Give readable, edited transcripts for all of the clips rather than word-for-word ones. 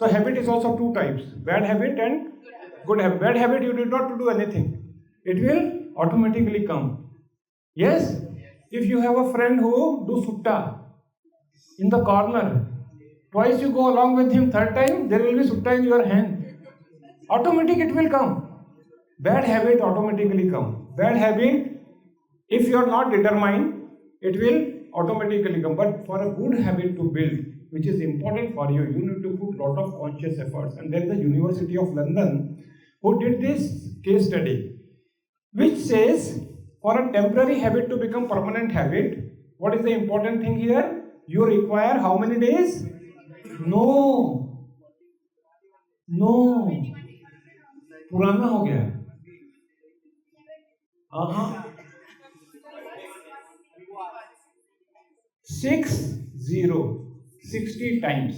So habit is also two types, bad habit and good habit. Bad habit, you did not do anything. It will automatically come. Yes? If you have a friend who do sutta in the corner, twice you go along with him, third time there will be sutta in your hand. Automatic it will come. Bad habit automatically come. Bad habit, if you are not determined, it will automatically come. But for a good habit to build, which is important for you, you need to put lot of conscious efforts. And there is the University of London who did this case study, which says for a temporary habit to become permanent habit, what is the important thing here? You require how many days? No. पुराना हो गया. 60 times.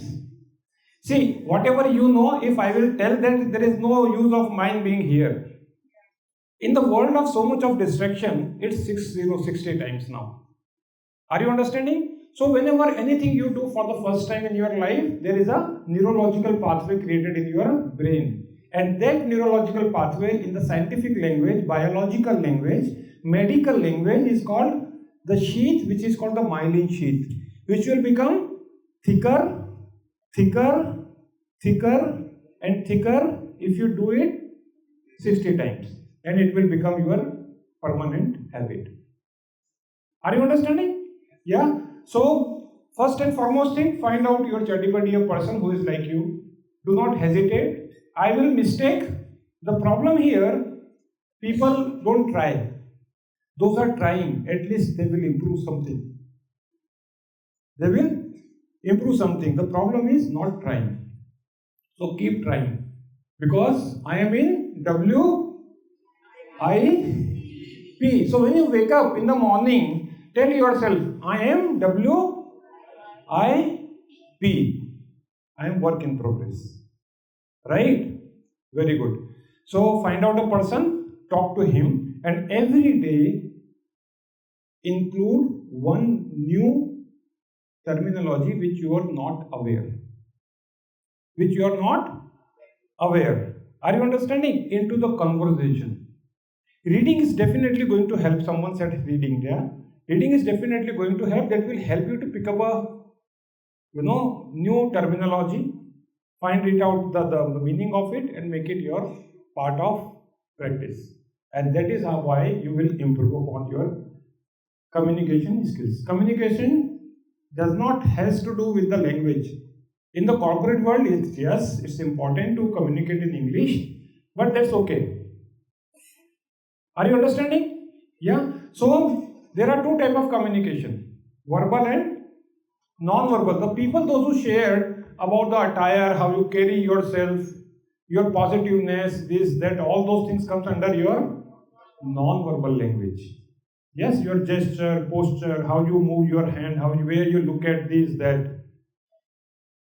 See, whatever you know, if I will tell that there is no use of mind being here. In the world of so much of distraction, it's 60 times now. Are you understanding? So whenever anything you do for the first time in your life, there is a neurological pathway created in your brain. And that neurological pathway in the scientific language, biological language, medical language is called the sheath, which is called the myelin sheath, which will become thicker, thicker, thicker and thicker if you do it 60 times. And it will become your permanent habit. Are you understanding? Yeah. So, first and foremost thing, find out your chatty-buddy, a person who is like you. Do not hesitate. I will mistake. The problem here, people don't try. Those are trying. At least they will improve something. They will improve something. The problem is not trying. So, keep trying. Because I am in WIP. So, when you wake up in the morning, tell yourself, I am WIP. I am work in progress. Right? Very good. So find out a person, talk to him, and every day include one new terminology which you are not aware. Which you are not aware. Are you understanding? Into the conversation. Reading is definitely going to help. Someone said reading there. Reading is definitely going to help. That will help you to pick up a new terminology, find it out the meaning of it and make it your part of practice. And that is why you will improve upon your communication skills. Communication does not has to do with the language. In the corporate world, it's important to communicate in English, but that's okay. Are you understanding? Yeah. So there are two types of communication, verbal and non-verbal. The people, those who shared about the attire, how you carry yourself, your positiveness, this, that, all those things comes under your non-verbal language. Yes, your gesture, posture, how you move your hand, where you look at this, that.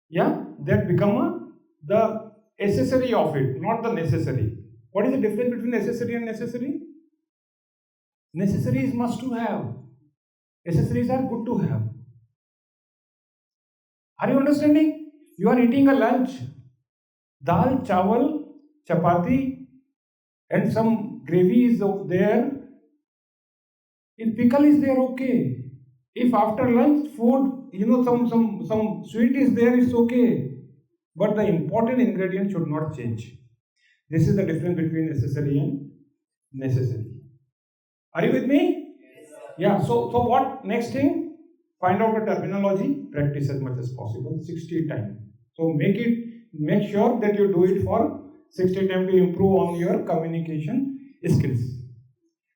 Yeah, that become the accessory of it, not the necessary. What is the difference between necessary and necessary? Necessary is must to have. Accessories are good to have. Are you understanding? You are eating a lunch. Dal, chawal, chapati, and some gravy is there. If pickle is there, okay. If after lunch food, some sweet is there, it's okay. But the important ingredient should not change. This is the difference between necessary and necessary. Are you with me? Yeah. So what next thing? Find out the terminology. Practice as much as possible. 60 times. So make sure that you do it for 60 times to improve on your communication skills.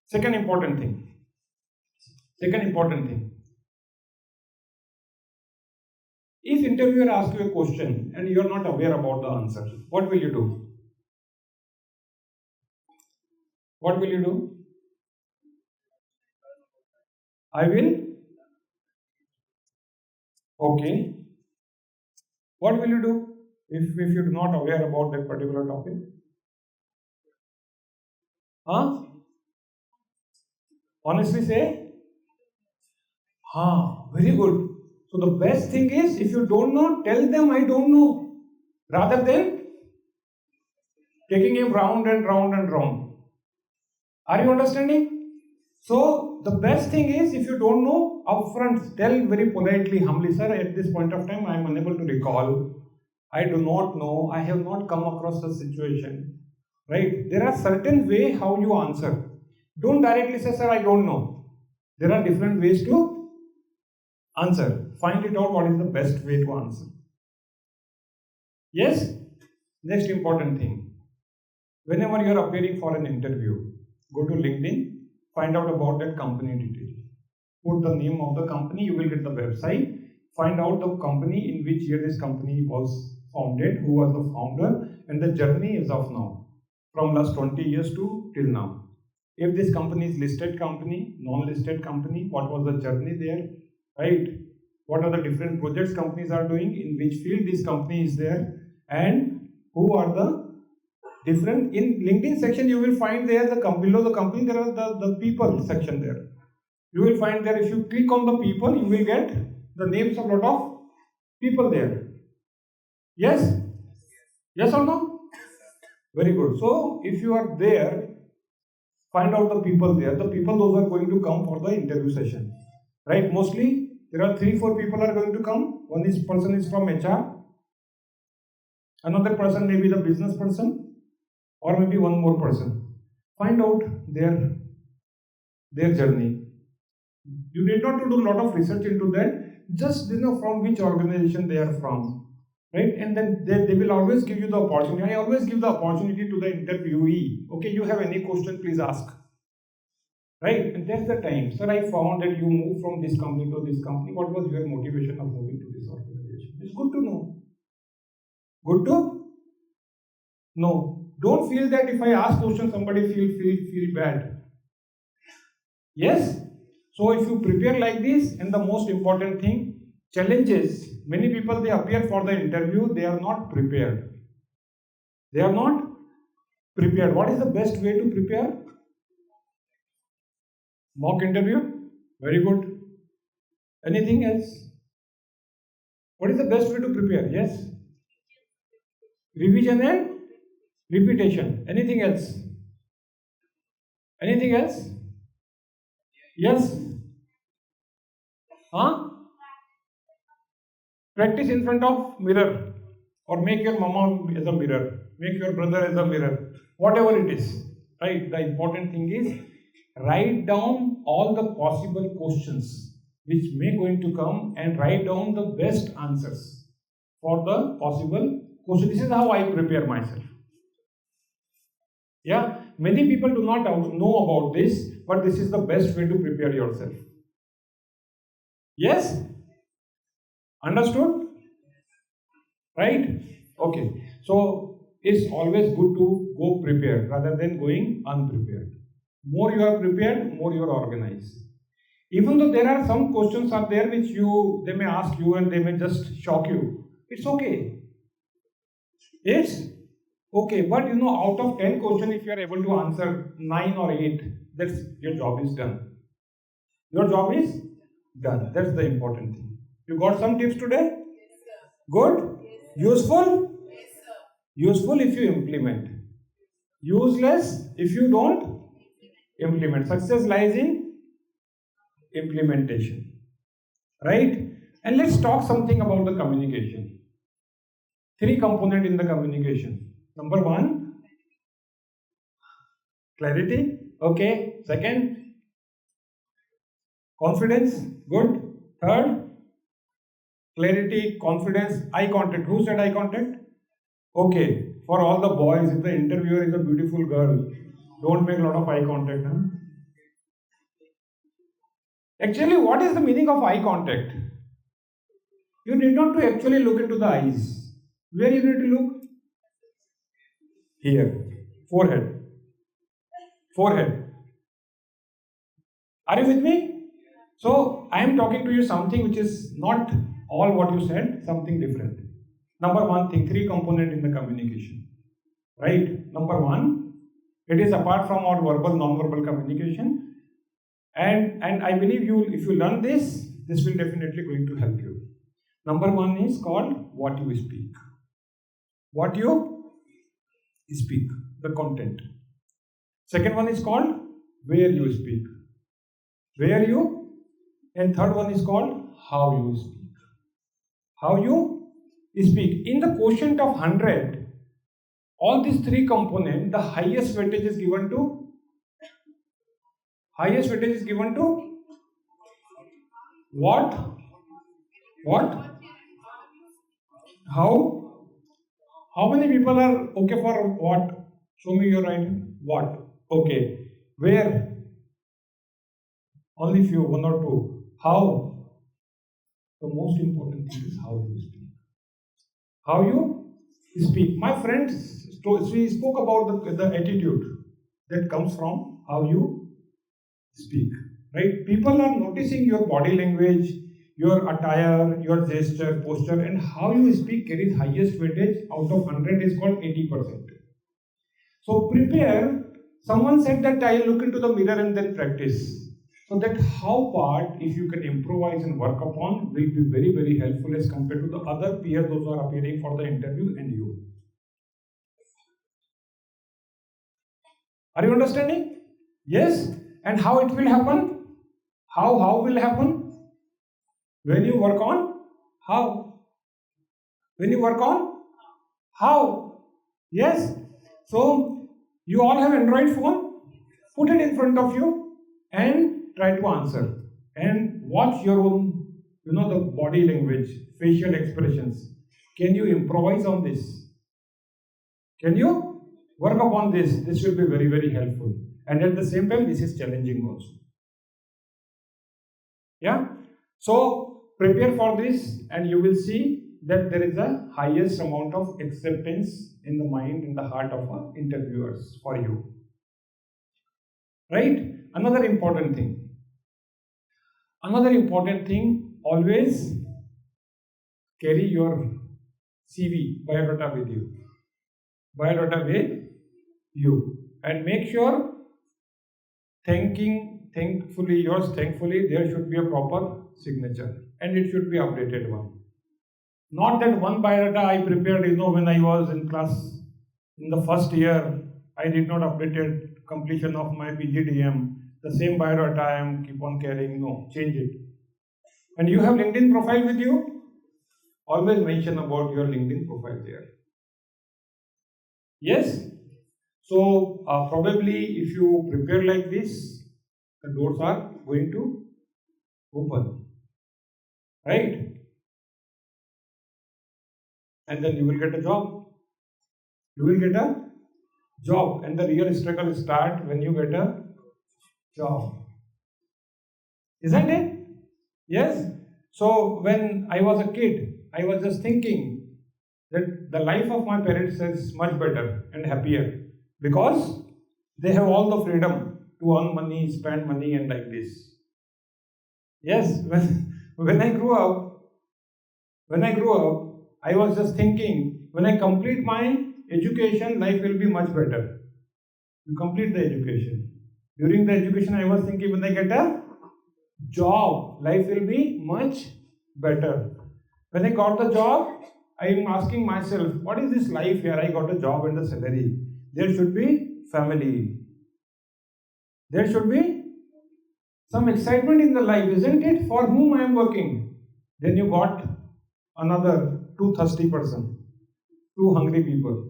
Second important thing. If interviewer asks you a question and you are not aware about the answer, what will you do? What will you do? I will? Okay. What will you do if you're not aware about that particular topic? Huh? Honestly say? Very good. So the best thing is, if you don't know, tell them I don't know. rather than taking him round and round and round. Are you understanding? So the best thing is, if you don't know, upfront tell very politely, humbly, sir, at this point of time I am unable to recall. I do not know. I have not come across the situation. Right? There are certain way how you answer. Don't directly say, sir, I don't know. There are different ways to answer. Find it out what is the best way to answer. Yes? Next important thing. Whenever you are appearing for an interview, go to LinkedIn, find out about that company detail. Put the name of the company, you will get the website. Find out the company, in which year this company was founded, who was the founder, and the journey is of now, from last 20 years to till now. If this company is listed company, non-listed company, what was the journey there, right? What are the different projects companies are doing, in which field this company is there, and who are the different. In LinkedIn section you will find there below the company there are the people section there. You will find there, if you click on the people, you will get the names of lot of people there. Yes? Yes or no? Very good. So if you are there, find out the people there. The people those are going to come for the interview session. Right? Mostly there are 3-4 people are going to come. One is person is from HR. Another person may be the business person, or maybe one more person. Find out their journey. You need not to do a lot of research into that. Just from which organization they are from, right? And then they will always give you the opportunity. I always give the opportunity to the interviewee. Okay, you have any question, please ask. Right? And that's the time. Sir, I found that you moved from this company to this company. What was your motivation of moving to this organization? It's good to know. Good to know. Don't feel that if I ask question, somebody feel bad. Yes? So if you prepare like this, and the most important thing, challenges. Many people, they appear for the interview, they are not prepared. They are not prepared. What is the best way to prepare? Mock interview. Very good. Anything else? What is the best way to prepare? Yes? Revision and repetition. Anything else? Anything else? Yes? Huh? Practice in front of mirror, or make your mama as a mirror, make your brother as a mirror, whatever it is, right? The important thing is, write down all the possible questions which may going to come, and write down the best answers for the possible question. This is how I prepare myself. Yeah, many people do not know about this, but this is the best way to prepare yourself. Yes? Understood? Right? Okay. So it's always good to go prepared rather than going unprepared. More you are prepared, more you are organized. Even though there are some questions are there which they may ask you and they may just shock you. It's okay. It's okay. But out of 10 questions, if you are able to answer 9 or 8, that's your job is done. Your job is done. That's the important thing. You got some tips today? Good? Useful? Useful if you implement. Useless if you don't implement. Success lies in implementation. Right? And let's talk something about the communication. 3 components in the communication. Number 1, clarity. Okay. Second, confidence. Good. Third, clarity, confidence, eye contact. Who said eye contact? Okay. For all the boys, if the interviewer is a beautiful girl, don't make a lot of eye contact. Huh? Actually, what is the meaning of eye contact? You need not to actually look into the eyes. Where you need to look? Here. Forehead. Forehead. Are you with me? So, I am talking to you something which is not all what you said, something different. Number 1 thing, 3 components in the communication. Right? Number 1, it is apart from our verbal, non-verbal communication. And I believe if you learn this will definitely going to help you. Number 1 is called what you speak. What you speak, the content. Second one is called where you speak. Where you, and third one is called how you speak. How you speak. In the quotient of 100, all these three components, the highest weightage is given to what? What? How? How many people are okay for what? Show me your right. What? Okay. Where? Only few, one or two. How? The most important thing is how you speak. How you speak. My friends, we spoke about the attitude that comes from how you speak. Right? People are noticing your body language, your attire, your gesture, posture, and how you speak carries highest weightage. Out of 100 is called 80%. So prepare. Someone said that I look into the mirror and then practice. So that how part, if you can improvise and work upon, will be very, very helpful as compared to the other peers, those who are appearing for the interview and you. Are you understanding? Yes. And how it will happen? How will happen? When you work on how? When you work on how? Yes. So you all have Android phone. Put it in front of you and try to answer. And watch your own, the body language, facial expressions. Can you improvise on this? Can you work upon this? This will be very, very helpful. And at the same time, this is challenging also. Yeah. So prepare for this, and you will see that there is a highest amount of acceptance in the mind, in the heart of our interviewers for you. Right? Another important thing, always carry your CV, biodata with you. And make sure thankfully, there should be a proper signature and it should be updated one. Not that one biodata I prepared, when I was in class in the first year, I did not updated completion of my PGDM. The same biodata I am keep on carrying. No, change it. And you have LinkedIn profile with you? Always mention about your LinkedIn profile there. Yes? So probably if you prepare like this, the doors are going to open. Right? And then you will get a job. And the real struggle starts when you get a job. Isn't it? Yes. So when I was a kid, I was just thinking that the life of my parents is much better and happier because they have all the freedom to earn money, spend money, and like this. Yes. When I grew up, I was just thinking, when I complete my education, life will be much better. You complete the education. During the education, I was thinking, when I get a job, life will be much better. When I got the job, I am asking myself, what is this life here? I got a job and a salary. There should be family. There should be some excitement in the life, isn't it? For whom I am working. Then you got another two thirsty person, two hungry people.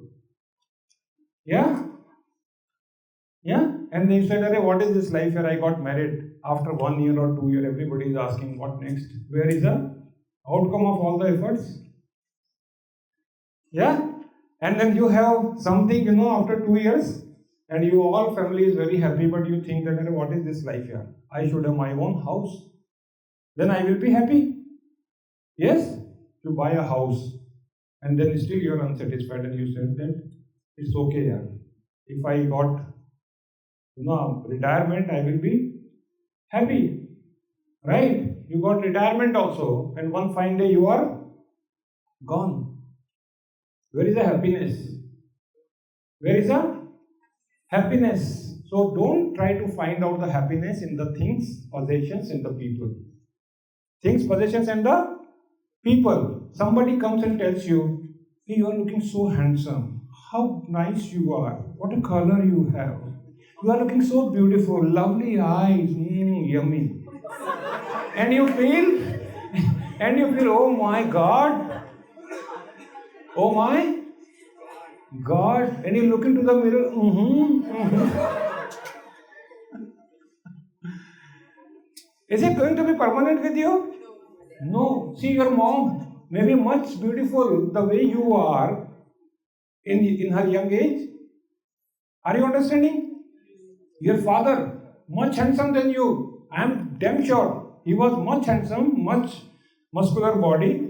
Yeah? And they said, what is this life here? I got married. After 1 year or 2 years, everybody is asking, what next? Where is the outcome of all the efforts? Yeah? And then you have something, after 2 years, and you all family is very happy, but you think that, what is this life here? I should have my own house. Then I will be happy. Yes? You buy a house, and then still you are unsatisfied, and you said that it's okay, yeah. If I got, retirement, I will be happy. Right? You got retirement also, and one fine day you are gone. Where is the happiness? Where is the happiness? So don't try to find out the happiness in the things, possessions, and the people. Things, possessions, and the people. Somebody comes and tells you, Hey, you are looking so handsome. How nice you are. What a color you have. You are looking so beautiful. Lovely eyes. Yummy. And you feel, oh my God. Oh my God. And you look into the mirror. Is it going to be permanent with you? No. See, your mom may be much beautiful the way you are in her young age. Are you understanding? Your father, much handsome than you. I am damn sure he was much handsome, much muscular body.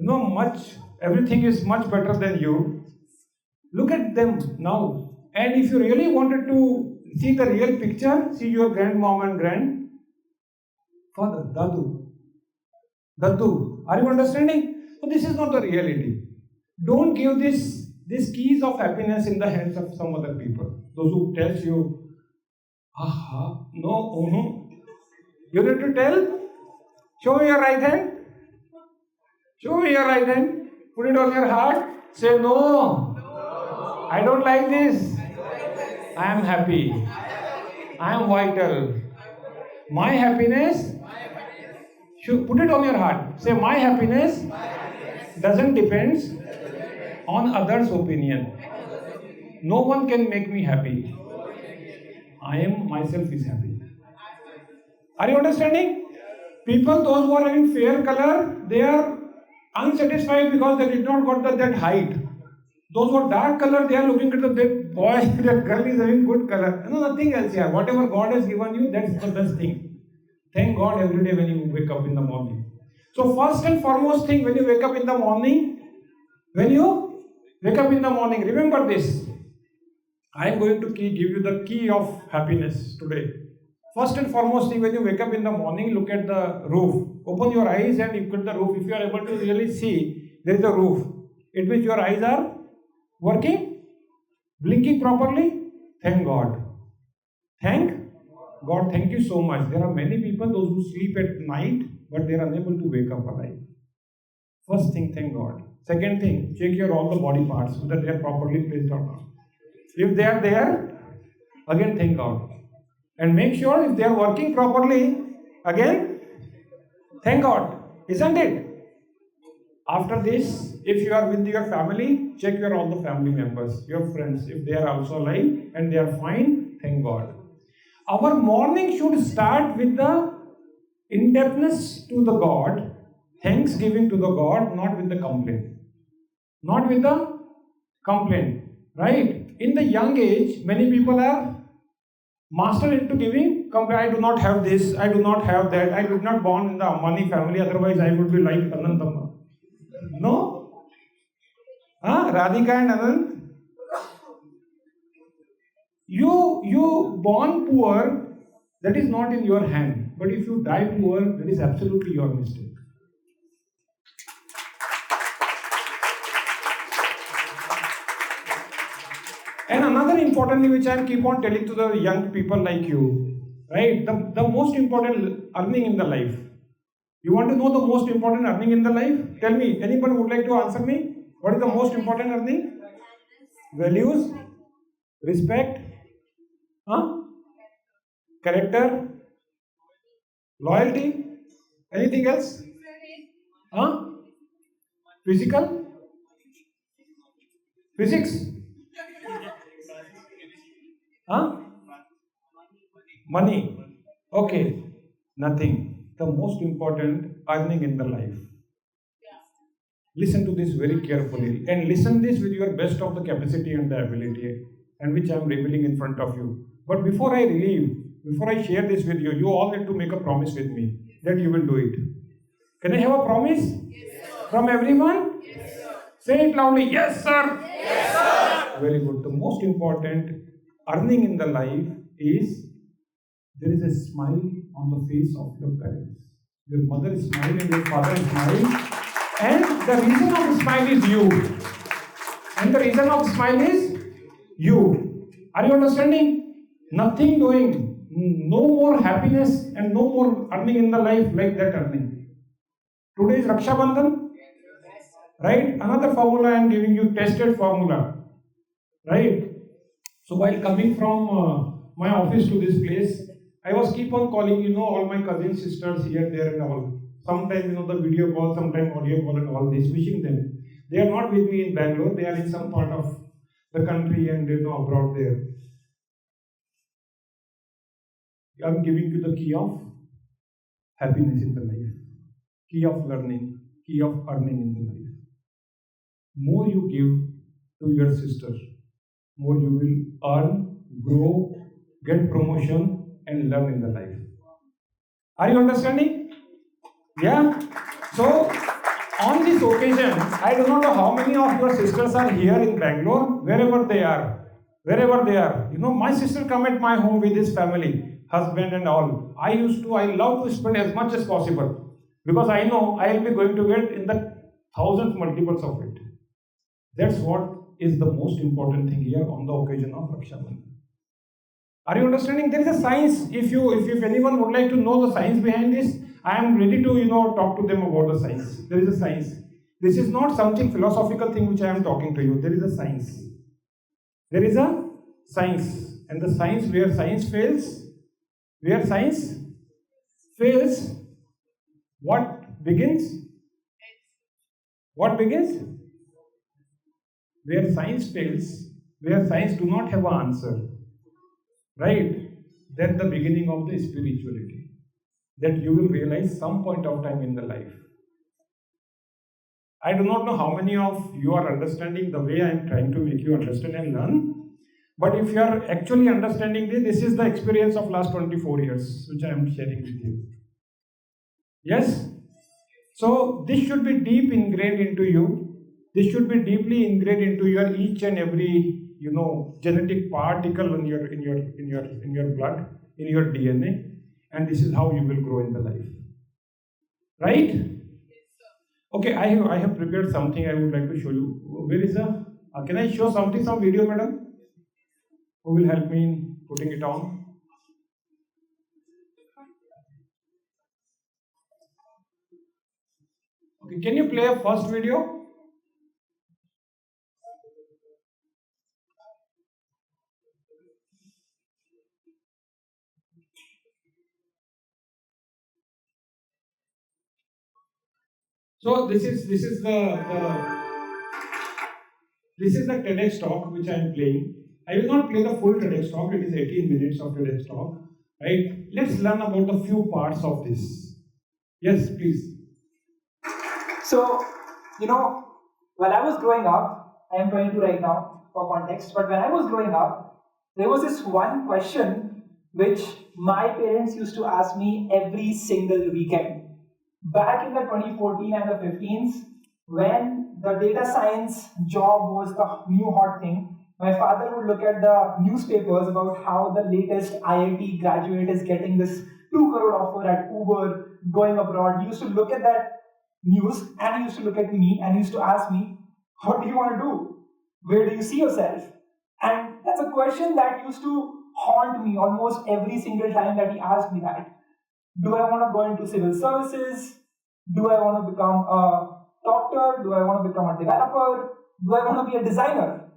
Much, everything is much better than you. Look at them now. And if you really wanted to see the real picture, see your grandmom and grandfather, Dadu. Are you understanding? So this is not the reality. Don't give these keys of happiness in the hands of some other people. Those who tells you, no, You need to tell, show me your right hand. Show me your right hand. Put it on your heart. Say, no, I don't like this. I am happy. I am vital. My happiness, put it on your heart. Say, my happiness doesn't depend on others' opinion. No one can make me happy. I am myself is happy. Are you understanding? People, those who are having fair color, they are unsatisfied because they did not got that height. Those who are dark color, they are looking at that boy, that girl is having good color. Nothing else here. Whatever God has given you, that's the best thing. Thank God every day when you wake up in the morning. So first and foremost thing, when you wake up in the morning, remember this. I am going to give you the key of happiness today. First and foremost thing, when you wake up in the morning, look at the roof. Open your eyes and look at the roof. If you are able to really see, there is a roof. It means your eyes are working, blinking properly. Thank God. Thank God. Thank you so much. There are many people, those who sleep at night, but they are unable to wake up alive. First thing, thank God. Second thing, check your all the body parts whether they are properly placed or not. If they are there, again thank God. And make sure if they are working properly, again, thank God. Isn't it? After this, if you are with your family, check your all the family members, your friends. If they are also alive and they are fine, thank God. Our morning should start with the in-depthness to the God, thanksgiving to the God, not with the complaint. Not with the complaint. Right? In the young age, many people are master into giving complaint. I do not have this, I do not have that, I did not born in the Ambani family, otherwise I would be like Anantama. No? Radhika and Anand? You born poor, that is not in your hand. But if you die poor, that is absolutely your mistake. And another important thing which I keep on telling to the young people like you, right? The most important earning in the life. You want to know the most important earning in the life? Tell me, anybody would like to answer me? What is the most important earning? Values, respect, character, loyalty, anything else? Physical? Physics? Money? Okay, nothing. The most important earning in the life. Listen to this very carefully and listen this with your best of the capacity and the ability, and which I am revealing in front of you. But before I share this with you, you all need to make a promise with me that you will do it. Can I have a promise? Yes, from everyone? Yes, sir. Say it loudly. Yes, sir. Yes, sir. Very good. The most important earning in the life is there is a smile on the face of your parents. Your mother is smiling and your father is smiling. And the reason of smile is you. And the reason of smile is you. Are you understanding? Nothing doing. No more happiness and no more earning in the life like that earning. Today is Raksha Bandhan. right? Another formula I am giving you, tested formula, right? So while coming from my office to this place, I was keep on calling, all my cousin sisters here, there and all. Sometimes, the video call, sometimes audio call and all this, wishing them. They are not with me in Bangalore, they are in some part of the country and, abroad there. I am giving you the key of happiness in the life, key of learning, key of earning in the life. More you give to your sister, more you will earn, grow, get promotion, and learn in the life. Are you understanding? Yeah? So, on this occasion, I do not know how many of your sisters are here in Bangalore, wherever they are. Wherever they are. My sister come at my home with his family, husband and all. I love to spend as much as possible. Because I know I will be going to get in the thousands multiples of it. That's what is the most important thing here on the occasion of Raksha Bandhan. Are you understanding? There is a science. If anyone would like to know the science behind this, I am ready to talk to them about the science. There is a science. This is not something philosophical thing which I am talking to you. There is a science. There is a science, and the science where science fails, what begins? What begins? Where science fails, where science do not have an answer, right? That's the beginning of the spirituality. That you will realize some point of time in the life. I do not know how many of you are understanding the way I am trying to make you understand and learn. But if you are actually understanding this is the experience of last 24 years, which I am sharing with you. Yes? So this should be deep ingrained into you. This should be deeply ingrained into your each and every, genetic particle in your blood, in your DNA, and this is how you will grow in the life. Right? Okay, I have prepared something I would like to show you. Where is can I show some video, madam? Who will help me in putting it on? Okay, can you play a first video? So this is the TEDx talk which I am playing. I will not play the full TEDx talk. It is 18 minutes of TEDx talk. Right? Let's learn about a few parts of this. Yes, please. So, while I was growing up, I am 22 right now for context, but when I was growing up, there was this one question which my parents used to ask me every single weekend. Back in the 2014 and the 15s, when the data science job was the new hot thing, my father would look at the newspapers about how the latest IIT graduate is getting this 2 crore offer at Uber, going abroad. He used to look at that news and he used to look at me and he used to ask me, what do you want to do? Where do you see yourself? And that's a question that used to haunt me almost every single time that he asked me that. Do I want to go into civil services? Do I want to become a doctor? Do I want to become a developer? Do I want to be a designer?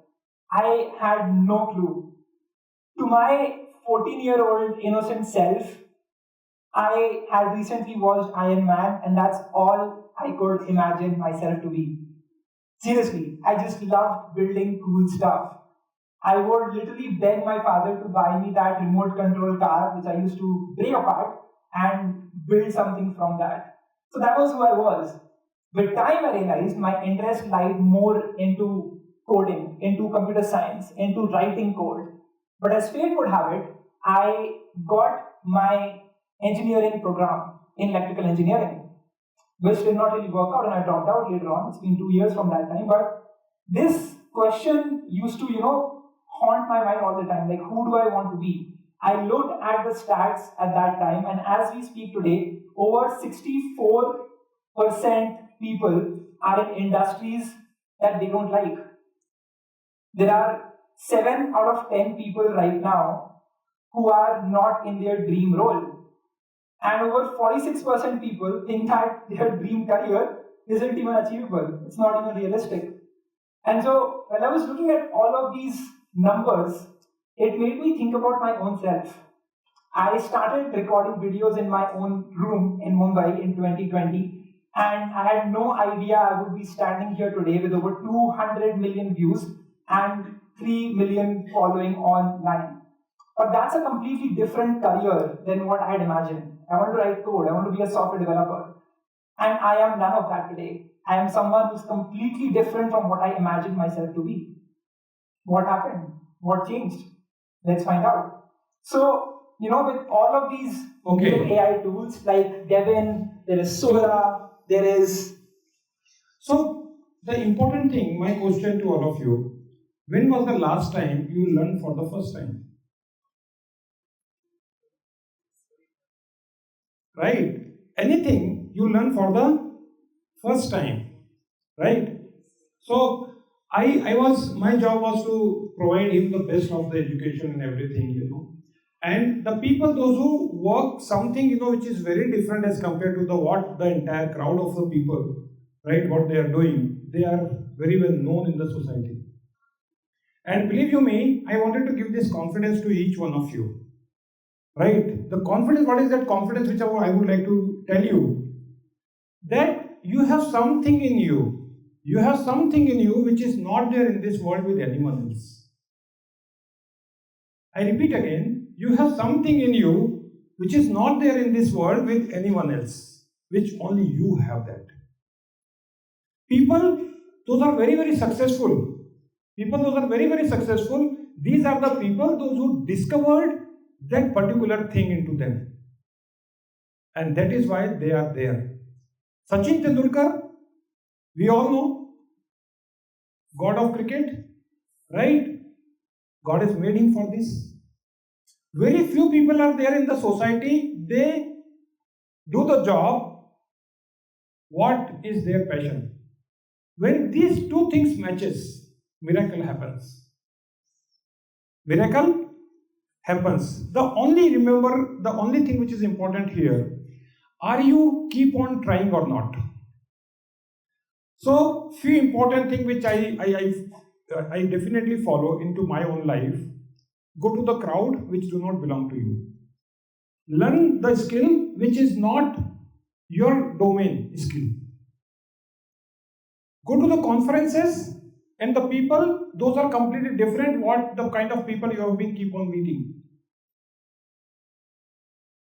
I had no clue. To my 14-year-old innocent self, I had recently watched Iron Man, and that's all I could imagine myself to be. Seriously, I just loved building cool stuff. I would literally beg my father to buy me that remote control car, which I used to break apart and build something from that. So that was who I was. With time, I realized my interest lied more into coding, into computer science, into writing code. But as fate would have it, I got my engineering program in electrical engineering, which did not really work out and I dropped out later on. It's been 2 years from that time. But this question used to, haunt my mind all the time. Like, who do I want to be? I looked at the stats at that time, and as we speak today, over 64% people are in industries that they don't like. There are 7 out of 10 people right now who are not in their dream role. And over 46% people think that their dream career isn't even achievable. It's not even realistic. And so when I was looking at all of these numbers, it made me think about my own self. I started recording videos in my own room in Mumbai in 2020, and I had no idea I would be standing here today with over 200 million views and 3 million following online. But that's a completely different career than what I had imagined. I want to write code, I want to be a software developer. And I am none of that today. I am someone who's completely different from what I imagined myself to be. What happened? What changed? Let's find out. So, with all of these new AI tools like Devin, there is Sora, there is. So, the important thing, my question to all of you, when was the last time you learned for the first time? Right? Anything you learn for the first time, right? So my job was to provide him the best of the education and everything. And the people, those who work something, which is very different as compared to what the entire crowd of the people, right, what they are doing, they are very well known in the society. And believe you me, I wanted to give this confidence to each one of you. Right? The confidence, what is that confidence which I would like to tell you? That you have something in you. You have something in you which is not there in this world with anyone else. I repeat again, you have something in you which is not there in this world with anyone else, which only you have that. People, those are very, very successful. People, those are very, very successful. These are the people, those who discovered that particular thing into them. And that is why they are there. Sachin Tendulkar, we all know, God of cricket, right? God has made him for this. Very few people are there in the society, they do the job. What is their passion? When these two things matches, miracle happens. Miracle happens. The only thing which is important here, are you keep on trying or not? So few important things which I definitely follow into my own life. Go to the crowd which do not belong to you. Learn the skill which is not your domain skill. Go to the conferences and the people, those are completely different what the kind of people you have been keep on meeting.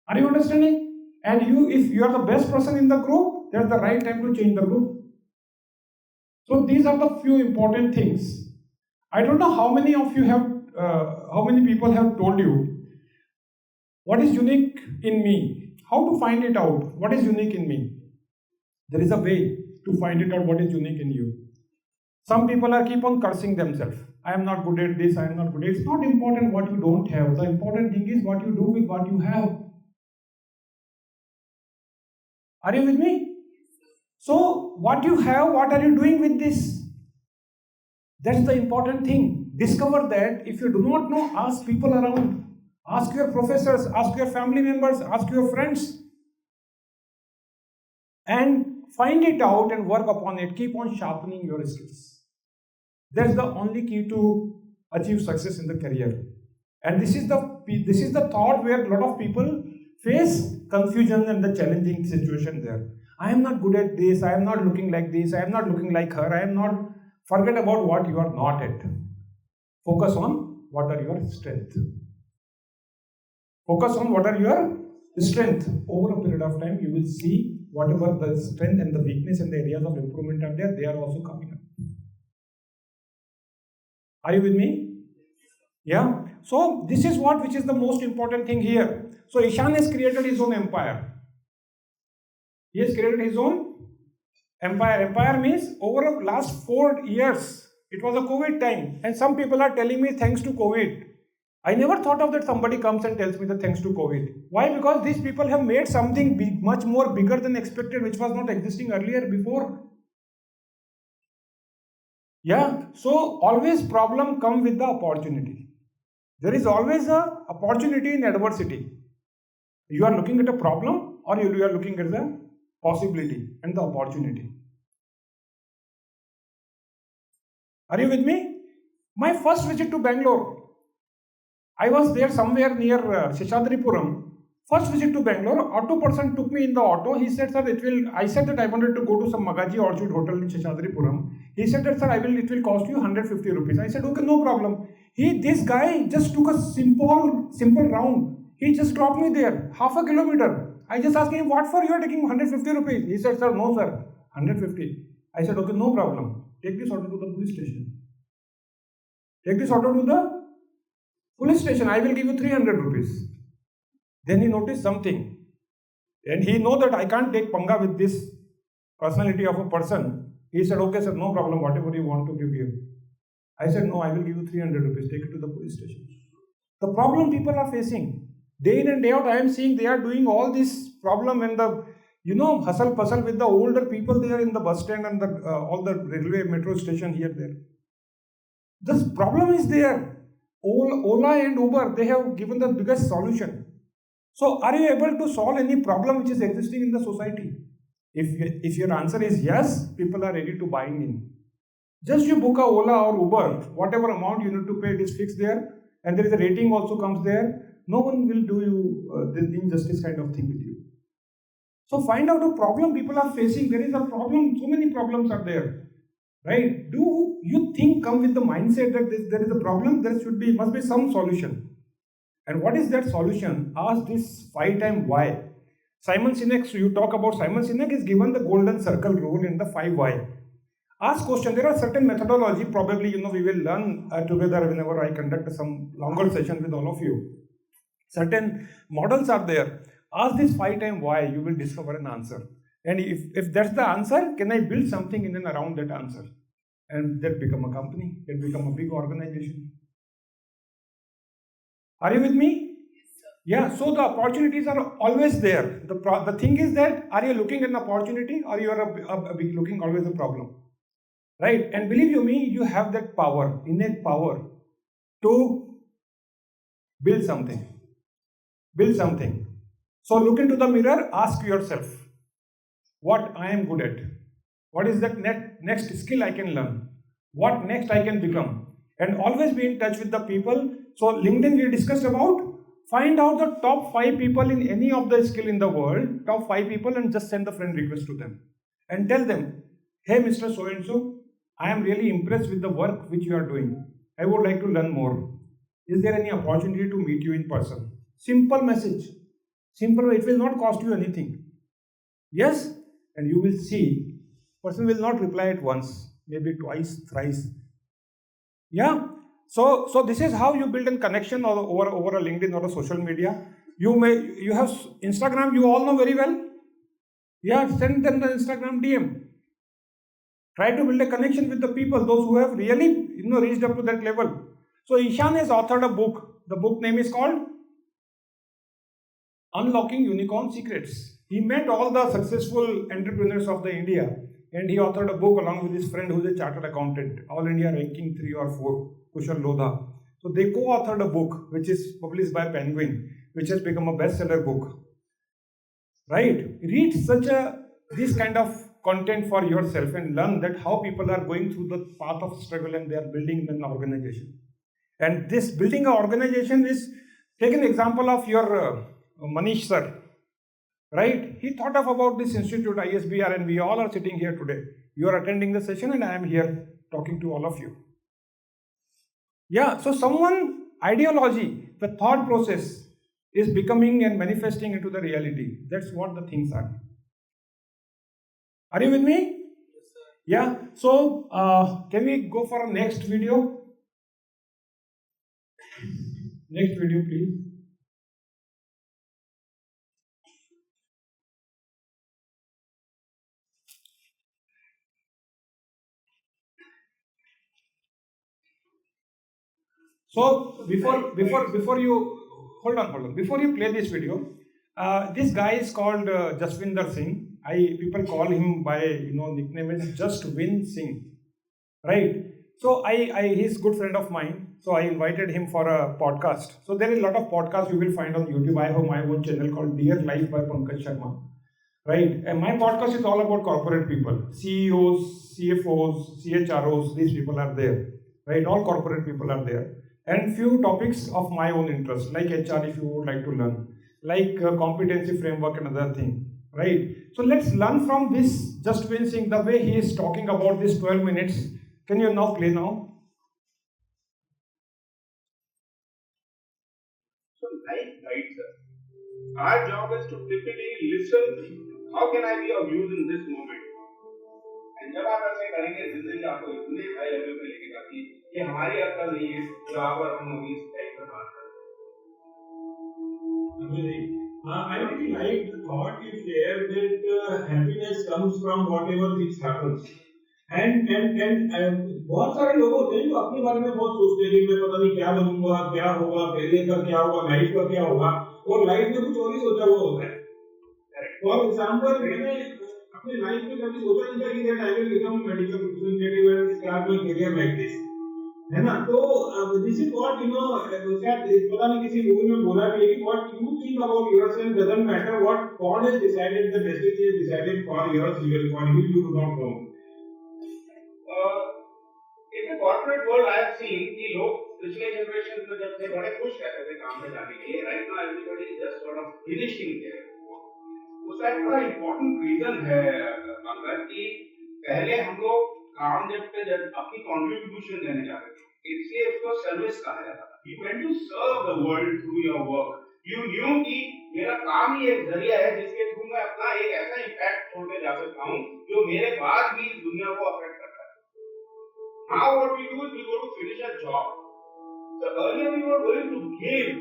Are you understanding? And if you are the best person in the group, that's the right time to change the group. So these are the few important things. I don't know how many people have told you what is unique in me. How to find it out? What is unique in me? There is a way to find it out what is unique in you. Some people are keep on cursing themselves. I am not good at this, I am not good at it. It's not important what you don't have. The important thing is what you do with what you have. Are you with me? So, what you have, what are you doing with this? That's the important thing. Discover that. If you do not know, ask people around. Ask your professors, ask your family members, ask your friends. And find it out and work upon it. Keep on sharpening your skills. That's the only key to achieve success in the career. And this is the thought where a lot of people face confusion and the challenging situation there. I am not good at this, I am not looking like this, I am not looking like her, I am not. Forget about what you are not at. Focus on what are your strengths. Focus on what are your strengths. Over a period of time, you will see whatever the strength and the weakness and the areas of improvement are there, they are also coming up. Are you with me? Yeah. So this is which is the most important thing here. So Ishan has created his own empire. He has created his own empire. Empire means over the last 4 years, it was a COVID time. And some people are telling me thanks to COVID. I never thought of that somebody comes and tells me that thanks to COVID. Why? Because these people have made something big, much more bigger than expected, which was not existing earlier before. Yeah. So always problem come with the opportunity. There is always a opportunity in adversity. You are looking at a problem or you are looking at the possibility and the opportunity. Are you with me? My first visit to Bangalore, I was there somewhere near Seshadripuram. First visit to Bangalore, auto person took me in the auto. He said, sir, it will. I said that I wanted to go to some Magaji Orchard Hotel in Seshadripuram. He said that, sir, it will cost you 150 rupees. I said, okay, no problem. This guy just took a simple round. He just dropped me there, half a kilometer. I just asked him, what for you are taking 150 rupees? He said, sir, no, sir, 150. I said, okay, no problem. Take this auto to the police station. Take this auto to the police station. I will give you 300 rupees. Then he noticed something. And he know that I can't take panga with this personality of a person. He said, okay, sir, no problem. Whatever you want to give. I said, no, I will give you 300 rupees. Take it to the police station. The problem people are facing. Day in and day out, I am seeing they are doing all this problem and the, hustle puzzle with the older people there in the bus stand and all the railway metro station here there. This problem is there. Ola and Uber, they have given the biggest solution. So, are you able to solve any problem which is existing in the society? If your answer is yes, people are ready to buy in. Just you book a Ola or Uber, whatever amount you need to pay, it is fixed there, and there is a rating also comes there. No one will do you the injustice kind of thing with you. So find out a problem people are facing. There is a problem. So many problems are there, right? Do you think come with the mindset that there is a problem? There must be some solution. And what is that solution? Ask this 5 times why. Simon Sinek. So you talk about Simon Sinek is given the golden circle rule in the 5 why. Ask question. There are certain methodology. Probably we will learn together whenever I conduct some longer session with all of you. Certain models are there. Ask this 5 times why, you will discover an answer. And if that's the answer, can I build something in and around that answer? And that become a company, it become a big organization. Are you with me? Yes, sir. Yeah, so the opportunities are always there. The thing is that, are you looking at an opportunity or you are looking always a problem? Right? And believe you me, you have that power, innate power to build something. Build something. So look into the mirror, ask yourself, what I am good at? What is that next skill I can learn? What next I can become? And always be in touch with the people. So LinkedIn we discussed about, find out the top 5 people in any of the skill in the world, top 5 people, and just send the friend request to them. And tell them, hey Mr. So-and-so, I am really impressed with the work which you are doing. I would like to learn more. Is there any opportunity to meet you in person? Simple message. Simple, it will not cost you anything. Yes? And you will see, person will not reply at once, maybe twice, thrice. Yeah? So this is how you build a connection over a LinkedIn or a social media. You have Instagram, you all know very well. Yeah, send them the Instagram DM. Try to build a connection with the people, those who have really reached up to that level. So Ishan has authored a book. The book name is called Unlocking Unicorn Secrets. He met all the successful entrepreneurs of the India and he authored a book along with his friend who is a chartered accountant, All India ranking 3 or 4, Kushal Lodha. So they co-authored a book which is published by Penguin, which has become a bestseller book. Right? Read this kind of content for yourself and learn that how people are going through the path of struggle and they are building an organization. And this building an organization is, take an example of your Manish sir, right? He thought about this institute, ISBR, and we all are sitting here today. You are attending the session and I am here talking to all of you. Yeah, so someone, ideology, the thought process is becoming and manifesting into the reality. That's what the things are. Are you with me? Yes, sir. Yeah, so can we go for a next video? Next video, please. So before you hold on, before you play this video, this guy is called Jaswinder Singh. People call him by nickname is Just Win Singh, right? So he's a good friend of mine. So I invited him for a podcast. So there is a lot of podcasts you will find on YouTube. I have my own channel called Dear Life by Pankaj Sharma. right? And my podcast is all about corporate people, CEOs, CFOs, CHROs. These people are there, right? All corporate people are there, and few topics of my own interest, like HR, if you would like to learn, like competency framework and other thing, right? So let's learn from this. Just finishing the way he is talking about this 12 minutes. Can you now play now? So, life guides us. Our job is to typically listen. How can I be of use in this moment? And जब आप ऐसे करेंगे जिंदगी आपको इतने high level पे लेके जाती है कि हमारी अक्ल नहीं है जो आप और हम होगी इस टाइप का बात करते हैं। Amazing. I really like the thought you shared that happiness comes from whatever things happens. And बहुत सारे लोग होते हैं जो अपने बारे में बहुत सोचते हैं कि मैं पता नहीं क्या बनूंगा, क्या होगा, करियर का क्या होगा, मैरिज का क्या होगा, और लाइफ में कुछ और ही सोचा हुआ होता है। फॉर एग्जांपल मैंने अपनी लाइफ में कभी सोचा नहीं था कि that I will become medical representative and start my career like this, है ना? तो दिस इज व्हाट शायद पता नहीं किसी मूवी में बोला भी है कि what you think about yourself doesn't matter, what God has decided, the destiny has decided for your for you, you do not know. In the corporate world, I have seen कि लोग पिछले generation में जब से बड़े खुश रहते थे काम पे जाने के लिए, right now everybody is just sort of finishing their work. उसका एक बड़ा important reason है पंकज कि पहले हम लोग काम जब अपनी contribution देने जाते थे, इसलिए उसको सर्विस कहा जाता था. You went to serve the world through your work. You knew कि मेरा काम ही एक जरिया है जिसके थ्रू मैं अपना एक ऐसा इम्पैक्ट छोड़ने जा सकता हूँ जो मेरे बाद भी दुनिया को अफेक्ट करता है. Now what we do is we go to finish a job. So earlier we were going to give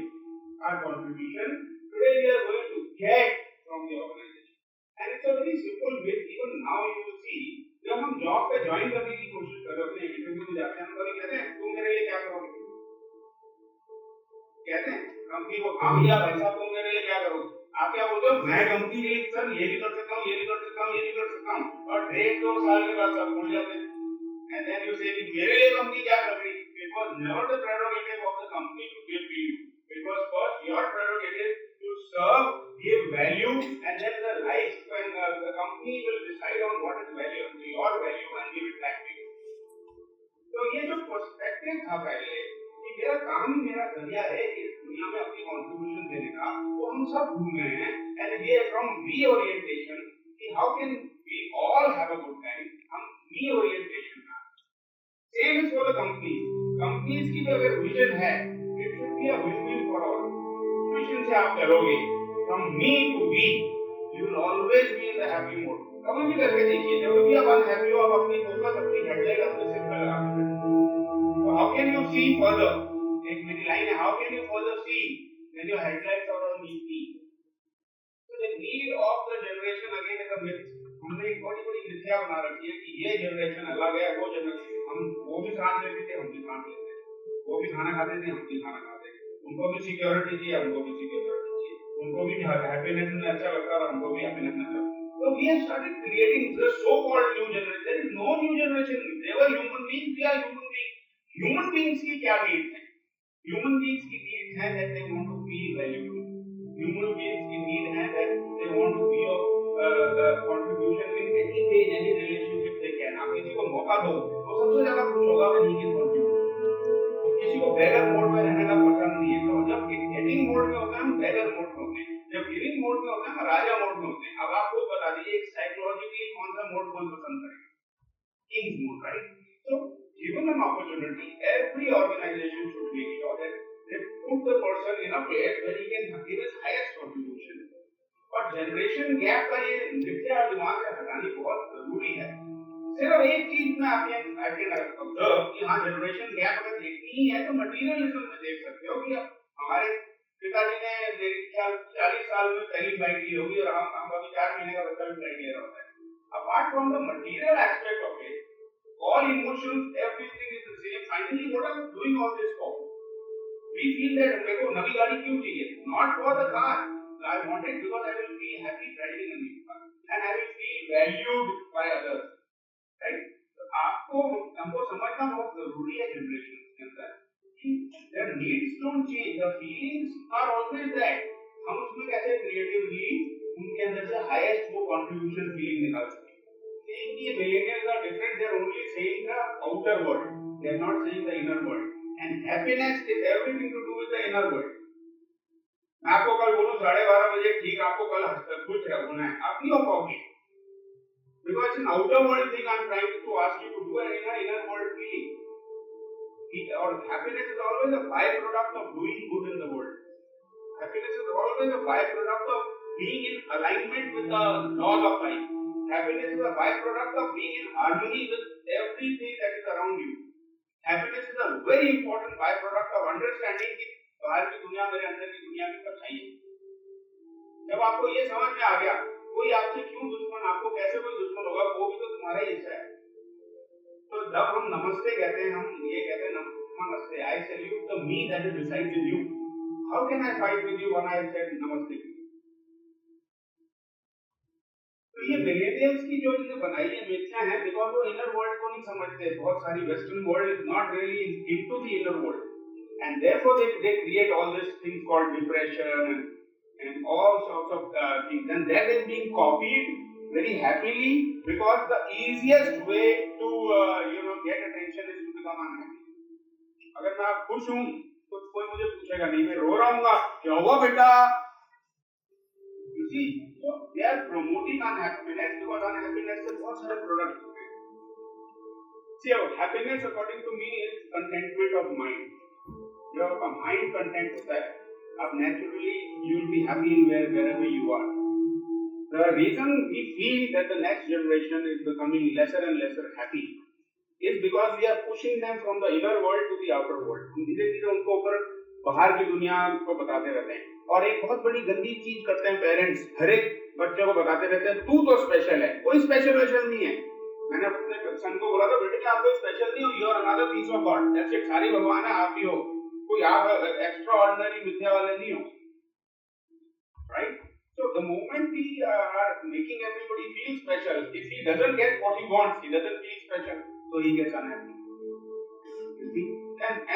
our contribution. Today we are going to get from the organization. And it's a very simple way. Even now you will see, जब हम job पे join करने की कोशिश कर रहे होते हैं, इंटरव्यू में जाते हैं, हम कभी कहते हैं तुम मेरे लिए क्या करोगे? कहते हैं कंपनी को, हाँ भैया भाई साहब तुम मेरे लिए क्या करोगे? आप क्या बोलते हो? मैं कंपनी के लिए सर ये भी कर सकता हूँ, ये भी कर सकता हूँ, ये भी कर सकता हूँ, और 1-2 साल के बाद सब भूल जाते हैं. And then you say, मेरे लिए कंपनी क्या कर रही? It was never the prerogative of the company to give to you. It was first your prerogative to serve, give value, and then the life when the company will decide on what is value, your value, and give it back to you. तो ये जो perspective था पहले कि मेरा काम ही मेरा जरिया है इस दुनिया में अपनी कंट्रीब्यूशन देने का, वो हम सब भूल गए हैं. एंड ये फ्रॉम रीओरिएंटेशन कि how can we all have a good time, हम reorientation Same is for the companies. Companies की भी अगर विजन है, it should be a win-win for all. Vision से आप चलोगे, from me to we, you will always be in the happy mode. कभी भी करके देखिए, जब भी आप unhappy हो, आप अपनी फोकस अपनी हेडलाइट अपने सिर पे लगा के बैठो. So how can you see further? एक मेरी लाइन है, how can you further see when your headlights are on me? So the need of the generation again is a myth. हमने एक बड़ी बड़ी मिथ्या बना रखी है कि ये जनरेशन अलग है, वो जनरेशन, हम वो भी सांस लेते थे, हम भी सांस लेते थे, वो भी खाना खाते थे, हम भी खाना खाते थे, उनको भी सिक्योरिटी चाहिए, हमको भी सिक्योरिटी चाहिए, उनको भी हैप्पीनेस में अच्छा लगता है, हमको भी हैप्पीनेस में अच्छा. So we have started creating the so-called new generation. There is no new generation. They were human beings. We are human beings. Human beings की क्या needs है? Human beings की needs है that they want to feel valuable. Human beings की need है that they want to be of contribution in any way, in any relationship they can. आप किसी को मौका दो, तो सबसे ज्यादा खुश होगा when he can contribute. किसी को beggar mode में रहने का पसंद नहीं है, तो जब getting mode में होता है हम beggar mode में होते हैं, जब giving mode में होता है हम राजा mode में होते हैं. अब आप खुद बता दीजिए psychologically कौन सा mode कौन पसंद करेगा? King's mode, right? So given an opportunity, every organization should make sure that they put the person in a place where he can give his highest contribution. और जनरेशन गैप का ये मिथ्या दिमाग से हटानी बहुत जरूरी है. सिर्फ एक चीज में आप ऑब्जर्व कि हाँ जनरेशन गैप अगर देखनी ही है तो मटीरियलिज्म में देख सकते हो कि हमारे पिताजी ने मेरे ख्याल 40 साल में पहली फ्लाइट ली होगी और हम अभी 4 महीने का बच्चा भी फ्लाइट ले रहा होता है. Apart from the material aspect of it, all emotions, everything is the same. Finally, what are we doing all this for? We feel that मेरे को नवी गाड़ी क्यों चाहिए? Not for the car. I want it because I will be happy driving a new car and I will feel valued by others. Right? तो आपको हमको समझना बहुत जरूरी है जनरेशन के अंदर कि their needs don't change, the feelings are always there. हम उसमें कैसे creatively उनके अंदर से हाईएस्ट वो कंट्रीब्यूशन फीलिंग निकाल सके. Saying कि millennials are different, they are only saying the outer world, they are not saying the inner world. And happiness is everything to do with the inner world. मैं आपको कल बोलूं 12:30 बजे ठीक आपको कल खुश होना है, आप नहीं हो पाओगे. Because it's an outer world thing I'm trying to ask you to do an inner world feeling. Or happiness is always a byproduct of doing good in the world. Happiness is always a byproduct of being in alignment with the laws of life. Happiness is a byproduct of being in harmony with everything that is around you. Happiness is a very important byproduct of understanding कि बाहर की दुनिया मेरे अंदर की दुनिया में परछाई है. जब आपको ये समझ में आ गया, कोई आपसे क्यों दुश्मन, आपको कैसे कोई दुश्मन होगा, वो भी तो तुम्हारा ही हिस्सा है. तो जब हम नमस्ते कहते हैं, हम ये कहते हैं नमस्ते, I salute the me that is resides in you. How can I fight with you when I said namaste? तो ये मिलेनियल्स की जो इन्होंने बनाई है मिथ्या है, बिकॉज वो इनर वर्ल्ड को नहीं समझते. बहुत सारी western world is not really into the inner world, and therefore they create all these things called depression and all sorts of things, and that is being copied very happily because the easiest way to get attention is to become unhappy. अगर मैं खुश हूं तो कोई मुझे पूछेगा नहीं, मैं रो रहा हूँ, क्या हुआ बेटा? You see, so they are promoting unhappiness because unhappiness is बहुत सारे products होते हैं. See, happiness according to me is contentment of mind. जब आपका mind content होता है, आप naturally you will be happy wherever you are. The reason we feel that the next generation is becoming lesser and lesser happy is because we are pushing them from the inner world to the outer world. हम धीरे-धीरे उनको ऊपर बाहर की दुनिया को बताते रहते हैं. और एक बहुत बड़ी गंदी चीज करते हैं पेरेंट्स, हर एक बच्चे को बताते रहते हैं तू तो स्पेशल है. कोई स्पेशल नहीं है. मैंने अपने सन को बोला था, बेटे आप कोई स्पेशल नहीं हो, you are another piece of God. That's it. सारी भगवान है, आप भी हो. कोई आप एक्स्ट्रा ऑर्डिनरी मिथ्या वाले नहीं हो. Right? So the moment we are making everybody feel special, if he doesn't get what he wants, he doesn't feel special, so he gets unhappy. You see?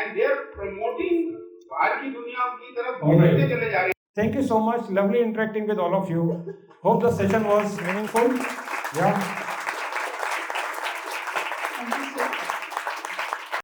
And they are promoting बाहर की दुनिया की तरफ बढ़ते चले जा रहे हैं. Thank you so much. Lovely interacting with all of you. Hope the session was meaningful. Yeah.